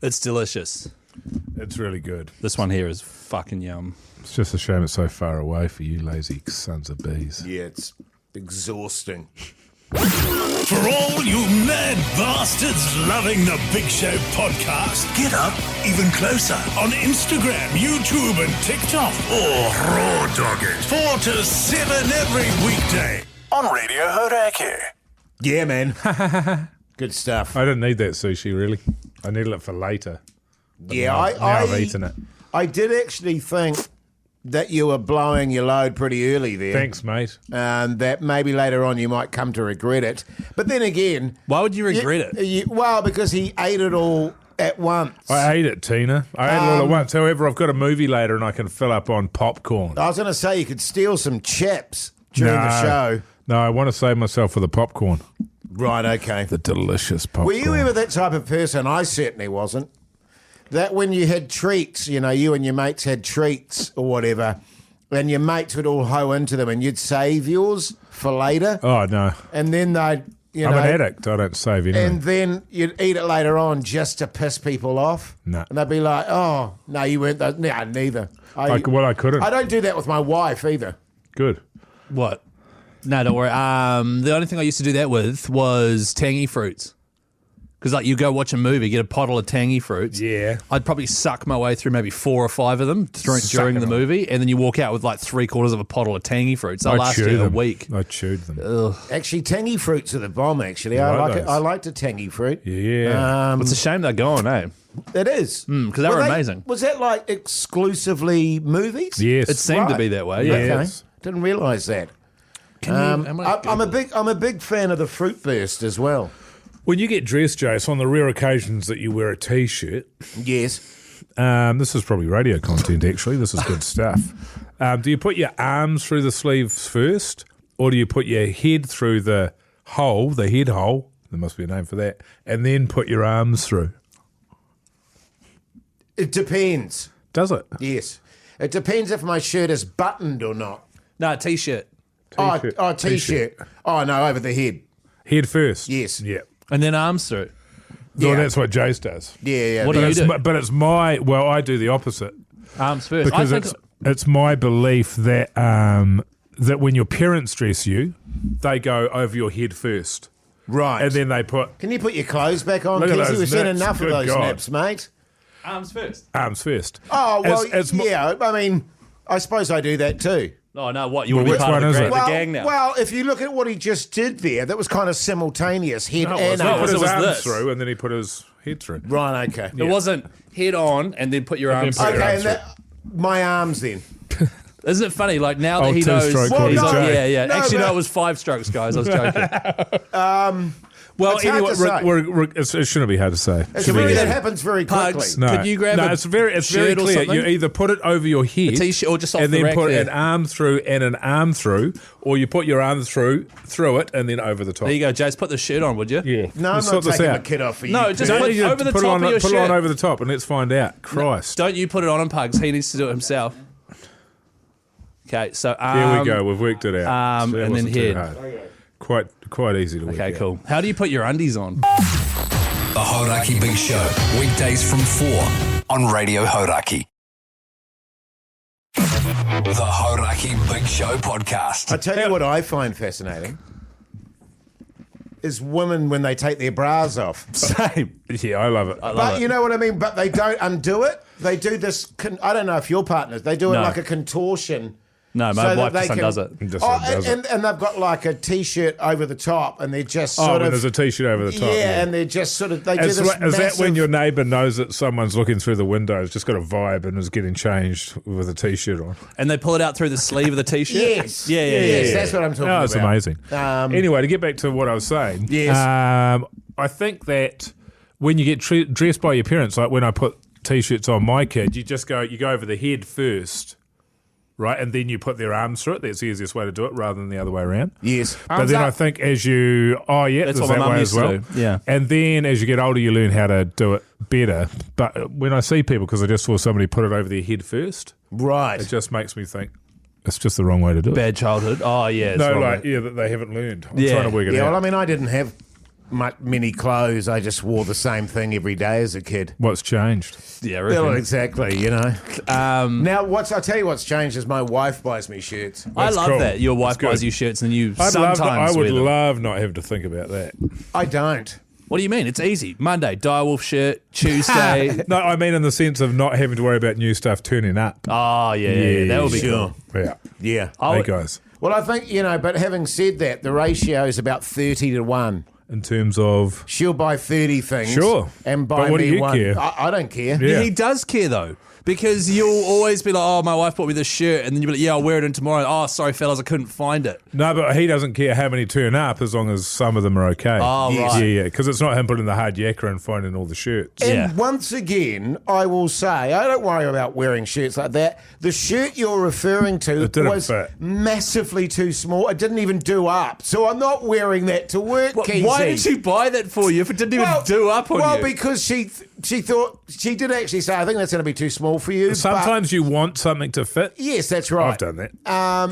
It's delicious. It's really good. This one here is fucking yum. It's just a shame it's so far away for you lazy sons of bees. Yeah, it's exhausting. For all you mad bastards loving the Big Show podcast, get up even closer on Instagram, YouTube and TikTok, or raw dog it 4 to 7 every weekday on Radio Hauraki. Yeah, man. Good stuff. I didn't need that sushi, really. I needed it for later. But Yeah, now I've eaten it. I did actually think that you were blowing your load pretty early there. Thanks, mate. That maybe later on you might come to regret it. But then again... Why would you regret it? Well, because he ate it all at once. I ate it, Tina. I ate it all at once. However, I've got a movie later and I can fill up on popcorn. I was going to say you could steal some chips during the show. No, I want to save myself for the popcorn. Right, okay. The delicious popcorn. Were you ever that type of person? I certainly wasn't. That when you had treats, you and your mates had treats or whatever, and your mates would all hoe into them and you'd save yours for later. Oh, no. And then they'd, I'm an addict. I don't save anything. And then you'd eat it later on just to piss people off. No. And they'd be like, oh, no, you weren't those. No, neither. I couldn't. I don't do that with my wife either. Good. What? No, don't worry. The only thing I used to do that with was tangy fruits. Because like you go watch a movie, get a bottle of tangy fruits. Yeah. I'd probably suck my way through maybe 4 or 5 of them during the movie, and then you walk out with like 3/4 of a bottle of tangy fruits. They'll last you a week. I chewed them. Ugh. Actually, tangy fruits are the bomb, actually. You I like like it. those? I like the tangy fruit. Yeah. It's a shame they're gone, eh? It is. Because they were amazing. Was that like exclusively movies? Yes. It seemed to be that way, yeah. Okay. Yes. Didn't realise that. I'm a big fan of the fruit burst as well. When you get dressed, Jase, on the rare occasions that you wear a T-shirt, Yes. this is probably radio content, actually. This is good stuff. Do you put your arms through the sleeves first, or do you put your head through the head hole, there must be a name for that, and then put your arms through? It depends. Does it? Yes. It depends if my shirt is buttoned or not. No, T-shirt. T-shirt. T-shirt. Oh, no, over the head. Head first? Yes. Yeah. And then arms through. Well, Yeah. that's what Jase does. Yeah. What do you do? But it's I do the opposite. Arms first. Because it's my belief that that when your parents dress you, they go over your head first. Right. And then they put Can you put your clothes back on, Look at Keyzie? those We've seen nips. enough of Good those God. nips, mate. arms first. arms first. Oh, well, It's yeah. I mean, I suppose I do that too. Oh, no, what? You want to be which part one of is the, it? the gang now? Well, if you look at what he just did there, that was kind of simultaneous, head No, and he put arms. his was arms this. through and then he put his head through. Right, okay. It wasn't head on and then put your arms put through. your Okay, arms and my arms then. Isn't it funny? Like now that Oh, he knows. two-stroke Well, he's no, like, Jay. yeah. No, Actually, but- no, it was 5 strokes, guys. I was joking. Well, It's hard anyway, to say. it shouldn't be hard to say. It's Should be really, easy. that happens very quickly. Pugs. No, Could you grab a it's very shirt or clear. something? You either put it over your head, A t-shirt or just off and the then rack put there. an arm through and an arm through, or you put your arm through it and then over the top. There you go, Jase. Put the shirt on, would you? Yeah. No, I'm Let's not sort this taking my out. kid off for you. No, just Don't put you over the put it top on, of your put it shirt. on over the top and let's find out. Christ. Don't you put it on him, Pugs. He needs to do it himself. Okay, so Here we go. We've worked it out. So that and then wasn't too head. hard. Quite easy to work Okay, out. cool. How do you put your undies on? The Hauraki Big Show, weekdays from 4 on Radio Hauraki. The Hauraki Big Show podcast. I tell you what I find fascinating is women when they take their bras off. Same. Yeah, I love it. But you know what I mean? But they don't undo it. They do this, I don't know if your partners, they do it No. like a contortion. No, so my that wife they just can- undoes it. Just Oh, does it. and they've got like a T-shirt over the top and they're just Oh, sort when of... there's a T-shirt over the top. Yeah, and they're just sort of... They do Is this that when massive- your neighbour knows that someone's looking through the window, has just got a vibe and is getting changed with a T-shirt on? And they pull it out through the sleeve of the t-shirt? Yes. Yeah. Yes, that's what I'm talking Oh, about. it's amazing. Anyway, to get back to what I was saying, Yes. I think that when you get dressed by your parents, like when I put T-shirts on my kid, you go over the head first, right, and then you put their arms through it. That's the easiest way to do it, rather than the other way around. Yes. But Arms then up. I think as you, That's there's what my that mum way used as to well. do, yeah. And then as you get older, you learn how to do it better. But when I see people, because I just saw somebody put it over their head first, Right. it just makes me think it's just the wrong way to do it. Bad childhood. Oh, yeah. it's No, wrong. that they haven't learned. I'm Yeah. trying to work it Yeah, out. well, I mean, I didn't have many clothes. I just wore the same thing every day as a kid. What's changed? Yeah, I Well, reckon. exactly, Now, I'll tell you what's changed is my wife buys me shirts. I That's love cool. that. Your wife That's good. buys you shirts and you I sometimes would wear them. love not having to think about that. I don't. What do you mean? It's easy. Monday, direwolf shirt. Tuesday. No, I mean in the sense of not having to worry about new stuff turning up. Oh, yeah. That would be Sure. cool. Yeah. Yeah. Hey, guys. Well, I think, but having said that, the ratio is about 30 to 1. In terms of... She'll buy 30 things. Sure. And buy But what do me you one. care? I don't care. Yeah. He does care, though. Because you'll always be like, oh, my wife bought me this shirt. And then you'll be like, yeah, I'll wear it in tomorrow. Oh, sorry, fellas, I couldn't find it. No, but he doesn't care how many turn up as long as some of them are okay. Oh, Yes. right. Yeah. Because it's not him putting the hard yakka and finding all the shirts. And Yeah. once again, I will say, I don't worry about wearing shirts like that. The shirt you're referring to It didn't was fit. massively too small. It didn't even do up. So I'm not wearing that to work, Keyzie. Why did she buy that for you if it didn't even do up on you? Well, because she thought, she did actually say, I think that's going to be too small for you. Sometimes you want something to fit. But yes, that's right. I've done that.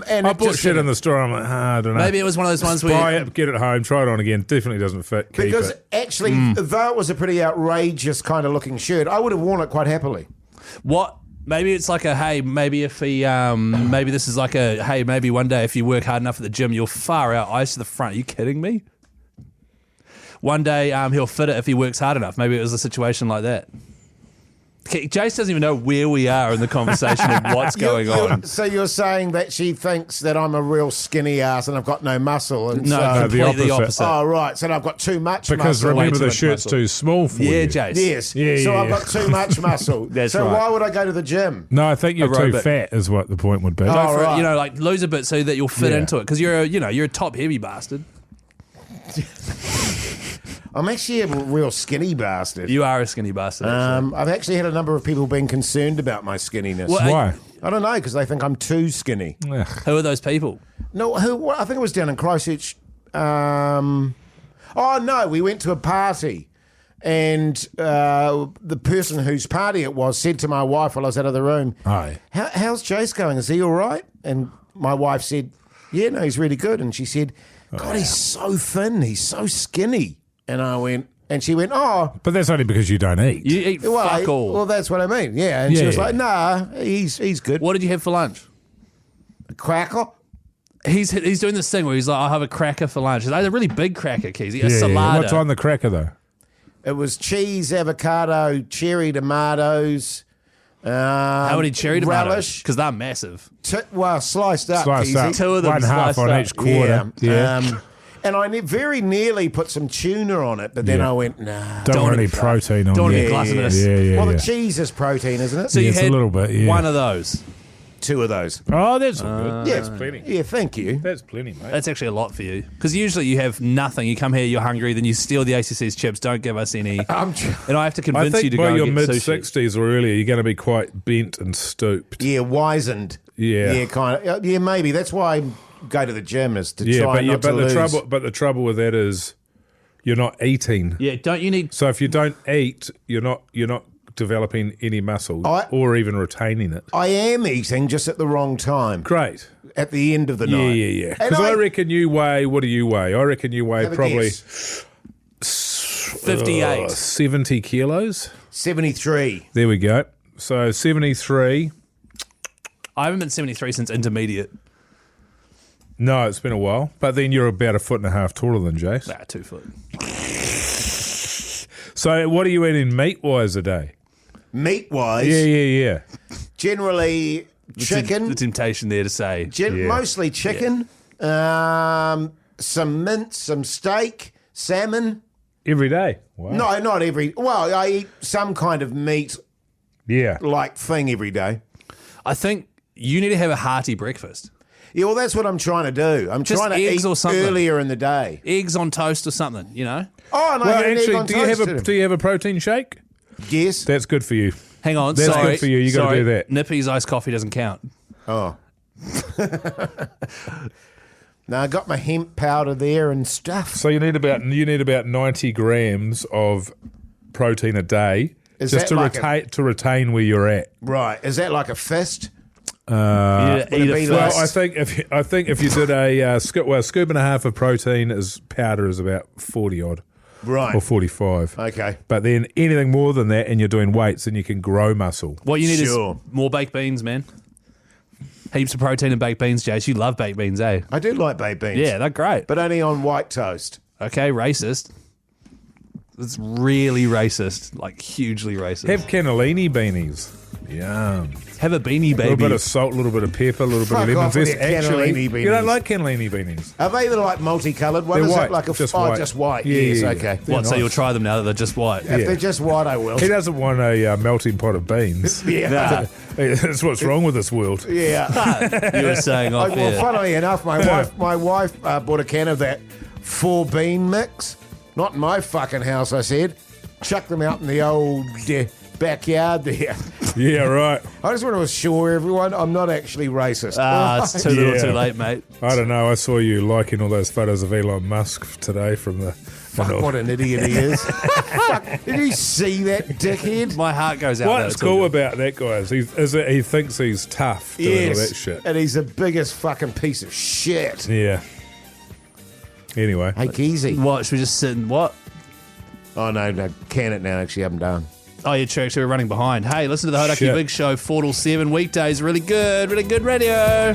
And I it bought just shit in didn't. the store. I'm like, I don't know. Maybe it was one of those ones where Buy it, get it home, try it on again. Definitely doesn't fit. Keep Because it. actually, though it was a pretty outrageous kind of looking shirt, I would have worn it quite happily. what? Maybe it's like a, hey, maybe if he, maybe this is like a, hey, maybe one day if you work hard enough at the gym, you'll far out eyes to the front. Are you kidding me? One day he'll fit it if he works hard enough. Maybe it was a situation like that. Jase doesn't even know where we are in the conversation of what's going on. So you're saying that she thinks that I'm a real skinny ass and I've got no muscle? And No, so, completely opposite. opposite. Oh, right. So I've got too much Because muscle. remember too the much shirt's muscle. too small for Yeah, you. Jase. Yes. Yeah, so yeah, I've got too much muscle. That's so right. why would I go to the gym? No, I think you're too Aerobic. fat is what the point would be. Go for it, right. you know, like lose a bit so that you'll fit Yeah. into it because you're a top heavy bastard. I'm actually a real skinny bastard. You are a skinny bastard. actually. I've actually had a number of people being concerned about my skinniness. Well, Why? I don't know, because they think I'm too skinny. Ugh. Who are those people? No, I think it was down in Christchurch. Oh, no, we went to a party. And the person whose party it was said to my wife while I was out of the room, Aye. How's Jase going? Is he all right? And my wife said, yeah, no, he's really good. And she said, God, he's so thin. He's so skinny. And I went, and she went, oh, But that's only because you don't eat. You eat fuck all. well, that's what I mean. Yeah. And she Yeah, was yeah. like, nah, he's good. What did you have for lunch? A cracker? He's doing this thing where he's like, I'll have a cracker for lunch. It's a really big cracker, Keyzie. A Yeah. salada. What's on the cracker though? It was cheese, avocado, cherry tomatoes. How many cherry tomatoes? Relish. Because they're massive. Well, sliced up. Sliced Keyzie. up. Two of them One half sliced on up. each quarter. Yeah. And I very nearly put some tuna on it, but then Yeah. I went, nah. don't want any protein on don't it. want any gluttonous. Yeah. Well, the cheese is protein, isn't it? So you Yes, a had little bit, yeah. one of those. Two of those. Oh, that's all good. Yeah. That's plenty. Yeah, thank you. That's plenty, mate. That's actually a lot for you. Because usually you have nothing. You come here, you're hungry, then you steal the ACC's chips, don't give us any. I'm And I have to I convince you think to by go your and get mid sushi. 60s or earlier, you're going to be quite bent and stooped. Yeah, wizened. Yeah. Yeah, kind of. Yeah, maybe. That's why I go to the gym is to Yeah, try but not to lose. the trouble with that is you're not eating. Yeah, don't you need... So if you don't eat, you're not developing any muscle or even retaining it. I am eating just at the wrong time. Great. At the end of the night. Yeah. And Because I reckon you weigh. What do you weigh? I reckon you weigh Have a probably guess. 58. 70 kilos. 73. There we go. So 73. I haven't been 73 since intermediate. No, it's been a while. But then you're about 1.5 foot taller than Jase. 2 foot. So what are you eating meat-wise a day? Meat-wise, Yeah. generally chicken. The temptation there to say. Yeah. Mostly chicken. Some mince, some steak, salmon. Every day. Wow. No, not every. Well, I eat some kind of meat-like Yeah. thing every day. I think you need to have a hearty breakfast. Yeah, well, that's what I'm trying to do. I'm Just trying to eggs eat or something. earlier in the day. Eggs on toast or something, you know? Oh, and I Well, had an egg actually, on do you toast. have a protein shake? Yes. That's good for you. Hang on, That's sorry. good for you. You gotta Sorry. do that. Nippy's iced coffee doesn't count. Oh. Now I got my hemp powder there and stuff. So you need about 90 grams of protein a day Is just that to like retain where you're at. Right. Is that like a fist? You need to would it eat a be fist. like- Well, I think if you did a scoop and a half of protein as powder is about 40 odd. Right. or 45. Okay. But then anything more than that, and you're doing weights, then you can grow muscle. What you need Sure. is more baked beans, man. Heaps of protein in baked beans, Jase. You love baked beans, eh? I do like baked beans. Yeah, they're great. But only on white toast. Okay, racist. It's really racist, like hugely racist. Have cannellini beanies. Yum. Have a beanie, A little baby. bit of salt, a little bit of pepper, a little Fuck bit of lemon off with zest. your cannellini beanies. You don't like cannellini beanies? Are they like multicoloured? What They're is white, it like a just oh, white. just white? Yeah, Yes, yeah, yeah. okay. They're What, so nice. you'll try them now that they're just white? If Yeah. they're just white, I will. He doesn't want a melting pot of beans. Yeah. That's what's wrong with this world. Yeah. You were saying off Well, air. funnily enough, my wife bought a can of that 4-bean mix. Not in my fucking house, I said. Chuck them out in the old backyard there. Yeah, right. I just want to assure everyone I'm not actually racist. It's too little Yeah. too late, mate. I don't know. I saw you liking all those photos of Elon Musk today from the. Fuck, what an idiot he is. Fuck, did you see that dickhead? My heart goes out. though, What's it's all cool good. about that guy is that he thinks he's tough doing all that shit. And he's the biggest fucking piece of shit. Yeah. Anyway. Hey, Keyzie. What, should we just sit and what? Oh, no, can it now. Actually, I'm done. Oh, yeah, true. Actually, we're running behind. Hey, listen to the Hauraki Shit. Big Show, 4 till 7 weekdays. Really good radio.